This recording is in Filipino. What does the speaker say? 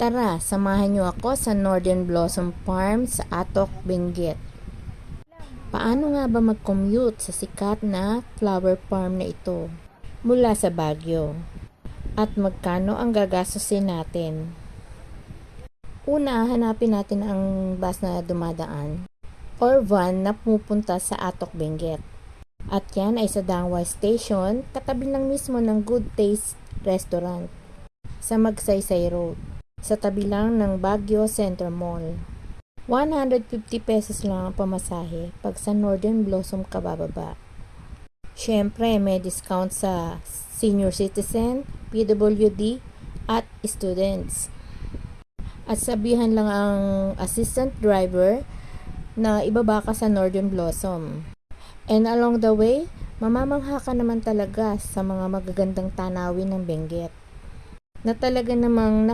Tara, samahan niyo ako sa Northern Blossom Farm sa Atok, Benguet. Paano nga ba mag-commute sa sikat na flower farm na ito mula sa Baguio? At magkano ang gagastusin natin? Una, hanapin natin ang bus na dumadaan or van na pupunta sa Atok, Benguet. At yan ay sa Dangway Station, katabi lang mismo ng Good Taste Restaurant sa Magsaysay Road, sa tabi lang ng Baguio Center Mall. 150 pesos lang ang pamasahe pag sa Northern Blossom ka bababa. Syempre, may discount sa senior citizen, PWD, at students. At sabihan lang ang assistant driver na ibaba ka sa Northern Blossom. And along the way, mamamangha ka naman talaga sa mga magagandang tanawin ng Benguet na talaga namang